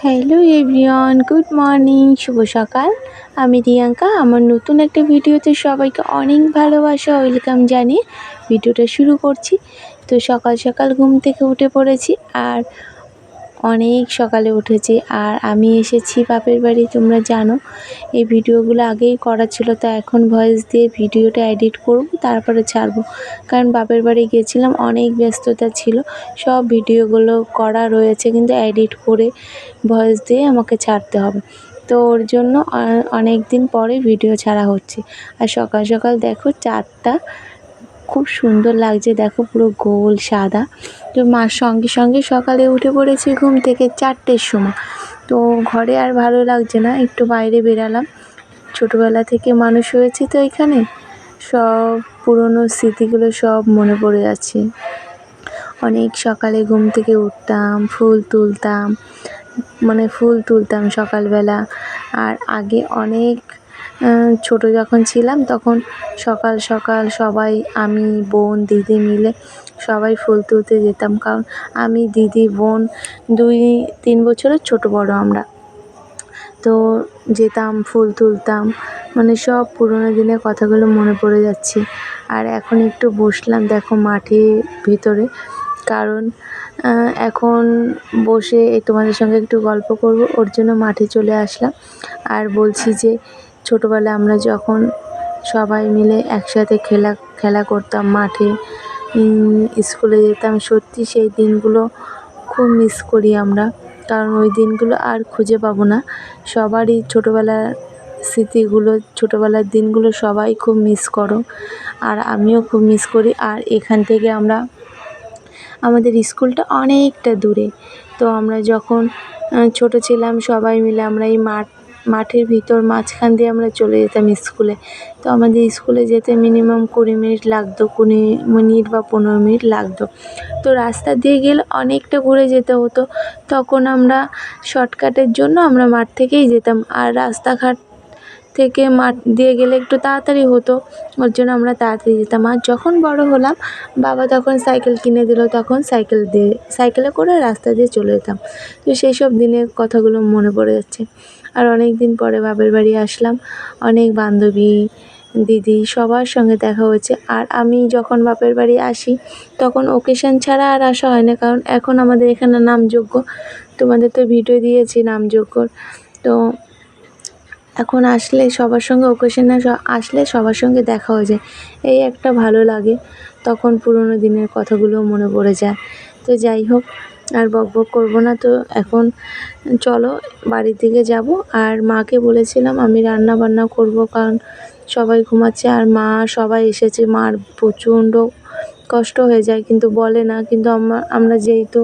Hello everyone, good morning, শুভ সকাল। আমি রিয়াঙ্কা। আমার নতুন একটা ভিডিওতে সবাইকে অনেক ভালোবাসা ওয়েলকাম জানিয়ে ভিডিওটা শুরু করছি। তো সকাল সকাল ঘুম থেকে উঠে পড়েছি, আর অনেক সকালে উঠেছি। আর আমি এসেছি বাপের বাড়ি, তোমরা জানো। এই ভিডিওগুলো আগেই করা ছিল, তো এখন ভয়েস দিয়ে ভিডিওটা এডিট করব, তারপরে ছাড়বো। কারণ বাপের বাড়ি গিয়েছিলাম, অনেক ব্যস্ততা ছিল, সব ভিডিওগুলো করা রয়েছে, কিন্তু এডিট করে ভয়েস দিয়ে আমাকে ছাড়তে হবে। তো ওর জন্য অনেক দিন পরে ভিডিও ছাড়া হচ্ছে। আর সকাল সকাল দেখো চাঁদটা খুব সুন্দর লাগছে, দেখো পুরো গোল সাদা। তো মার সঙ্গে সঙ্গে সকালে উঠে পড়েছি ঘুম থেকে 4টের সময়। তো ঘরে আর ভালো লাগছে না, একটু বাইরে বেরালাম। ছোটোবেলা থেকে মানুষ হয়েছি তো এখানে, সব পুরনো স্মৃতিগুলো সব মনে পড়ে যাচ্ছে। অনেক সকালে ঘুম থেকে উঠতাম, ফুল তুলতাম সকালবেলা। আর আগে অনেক ছোটো যখন ছিলাম তখন সকাল সকাল সবাই, আমি, বোন, দিদি মিলে সবাই ফুল তুলতে যেতাম। কারণ আমি, দিদি, বোন 2-3 বছরের ছোটো বড় আমরা। তো যেতাম, ফুল তুলতাম, সব পুরোনো দিনের কথাগুলো মনে পড়ে যাচ্ছে। আর এখন একটু বসলাম দেখো মাঠের ভিতরে, কারণ এখন বসে তোমাদের সঙ্গে একটু গল্প করব, ওর জন্য মাঠে চলে আসলাম। আর বলছি যে ছোটোবেলায় আমরা যখন সবাই মিলে একসাথে খেলা করতাম মাঠে, স্কুলে যেতাম, সত্যি সেই দিনগুলো খুব মিস করি আমরা। কারণ ওই দিনগুলো আর খুঁজে পাবো না। সবারই ছোটোবেলার স্মৃতিগুলো, ছোটোবেলার দিনগুলো সবাই খুব মিস করো, আর আমিও খুব মিস করি। আর এখান থেকে আমাদের স্কুলটা অনেকটা দূরে। তো আমরা যখন ছোটো ছিলাম সবাই মিলে আমরা এই মাঠের ভিতর মাঝখান দিয়ে আমরা চলে যেতাম স্কুলে। তো আমাদের স্কুলে যেতে মিনিমাম 20 মিনিট লাগতো, 20 মিনিট বা 15 মিনিট লাগতো। তো রাস্তা দিয়ে গেলে অনেকটা ঘুরে যেতে হতো। তখন আমরা শর্টকাটের জন্য আমরা মাঠ থেকেই যেতাম, আর রাস্তাঘাট থেকে মাঠ দিয়ে গেলে একটু তাড়াতাড়ি হতো, ওর জন্য আমরা তাড়াতাড়ি যেতাম। আর যখন বড় হলাম, বাবা তখন সাইকেল কিনে দিল, তখন সাইকেলে করে রাস্তা দিয়ে চলে যেতাম। তো সেই সব দিনের কথাগুলো মনে পড়ে যাচ্ছে। আর অনেক দিন পরে বাপের বাড়ি আসলাম, অনেক বান্ধবী, দিদি সবার সঙ্গে দেখা হয়েছে। আর আমি যখন বাপের বাড়ি আসি তখন ওকেশন ছাড়া আর আসা হয় না, কারণ এখন আমাদের এখানে নামযজ্ঞ, তোমাদের তো ভিডিও দিয়েছি নামযজ্ঞর। তো এখন আসলে সবার সঙ্গে ওকেশনে আসলে সবার সঙ্গে দেখা হয়ে যায়, এই একটা ভালো লাগে। তখন পুরোনো দিনের কথাগুলো মনে পড়ে যায়। তো যাই হোক, আর বকবক করবো না। তো এখন চলো বাড়ির দিকে যাব। আর মাকে বলেছিলাম আমি রান্না বান্না করব, কারণ সবাই ঘুমাচ্ছে আর সবাই এসেছে। মার প্রচণ্ড কষ্ট হয়ে যায়, কিন্তু বলে না। কিন্তু আমরা যেহেতু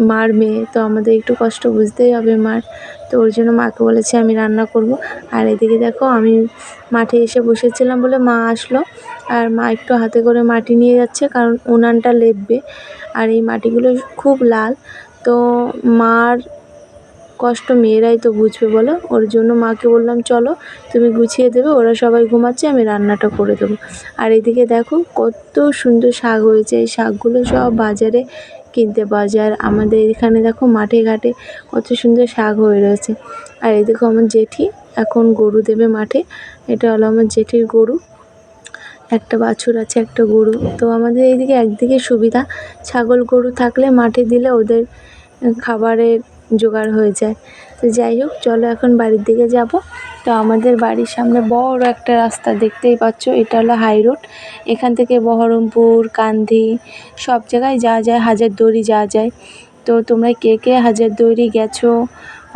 মার মেয়ে, তো আমাদের একটু কষ্ট বুঝতেই হবে মার। তো ওর জন্য মাকে বলেছি আমি রান্না করব। আর এদিকে দেখো আমি মাঠে এসে বসেছিলাম বলে মা আসলো, আর মা একটু হাতে করে মাটি নিয়ে যাচ্ছে, কারণ উনানটা লেপবে। আর এই মাটিগুলো খুব লাল, তো মার কষ্ট মেয়েরাই তো বুঝবে বলো। ওর জন্য মাকে বললাম চলো তুমি গুছিয়ে দেবে, ওরা সবাই ঘুমাচ্ছে, আমি রান্নাটা করে দেবো। আর এদিকে দেখো কত সুন্দর শাক হয়েছে, এই শাকগুলো সব বাজারে কিনতে পাওয়া যায়। আর আমাদের এখানে দেখো মাঠে ঘাটে কত সুন্দর শাক হয়ে রয়েছে। আর এই দেখো আমার জেঠি এখন গরু দেবে মাঠে, এটা হলো আমার জেঠির গরু, একটা বাছুর আছে, একটা গরু। তো আমাদের এইদিকে একদিকে সুবিধা, ছাগল গরু থাকলে মাঠে দিলে ওদের খাবারের জোগাড় হয়ে যায়। তো যাই হোক, চলো এখন বাড়ির দিকে যাব। তো আমাদের বাড়ির সামনে বড় একটা রাস্তা দেখতেই পাচ্ছ, এটা হলো হাই রোড। এখান থেকে বহরমপুর, কান্ধি সব জায়গায় যাওয়া যায়, হাজারদুয়ারি যাওয়া যায়। তো তোমরা কে কে হাজারদুয়ারি গেছো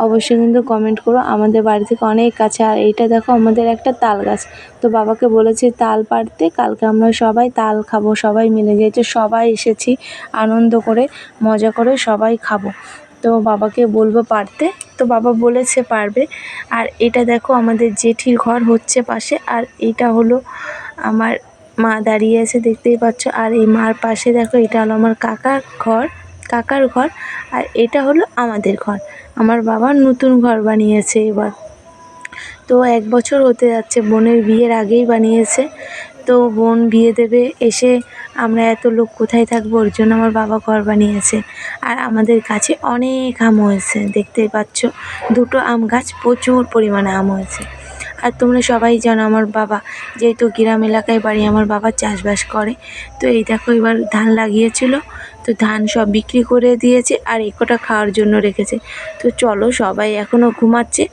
অবশ্যই কিন্তু কমেন্ট করো, আমাদের বাড়ি থেকে অনেক কাছে। আর এইটা দেখো আমাদের একটা তাল গাছ, তো বাবাকে বলেছি তাল পাড়তে, কালকে আমরা সবাই তাল খাবো, সবাই মিলে, যেহেতু সবাই এসেছি আনন্দ করে মজা করে সবাই খাবো। তো বাবাকে বলবো পারতে, তো বাবা বলেছে পারবে। আর এটা দেখো আমাদের জেঠির ঘর হচ্ছে পাশে, আর এইটা হলো আমার মা দাঁড়িয়ে আছে দেখতেই পাচ্ছ। আর এই মার পাশে দেখো এটা হলো আমার কাকার ঘর, আর এটা হলো আমাদের ঘর। আমার বাবার নতুন ঘর বানিয়েছে এবার, তো 1 বছর হতে যাচ্ছে, বোনের বিয়ের আগেই বানিয়েছে। তো বোন বিয়ে দেবে এসে আমরা এত লোক কোথায় থাকবো, ওর জন্য আমার বাবা ঘর বানিয়েছে। আর আমাদের গাছে অনেক আম হয়েছে, দেখতেই পাচ্ছ 2টো আম গাছ, প্রচুর পরিমাণে আম হয়েছে। আর তোমরা সবাই জানো আমার বাবা যেহেতু গ্রাম এলাকায় বাড়ি, আমার বাবা চাষবাস করে। তো এই দেখো এবার ধান লাগিয়েছিল, তো ধান সব বিক্রি করে দিয়েছে আর একটা খাওয়ার জন্য রেখেছে। তো চলো সবাই এখনও ঘুমাচ্ছে,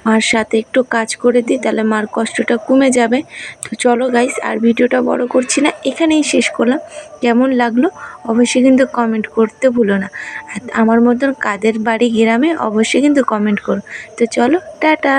মার সাথে একটু কাজ করে দিই, তাহলে মার কষ্টটা কমে যাবে। তো চলো গাইস, আর ভিডিওটা বড় করছি না, এখানেই শেষ করলাম। কেমন লাগলো অবশ্যই কিন্তু কমেন্ট করতে ভুলো না। আর আমার মতন কাদের বাড়ি গ্রামে অবশ্যই কিন্তু কমেন্ট করো। তো চলো টাটা।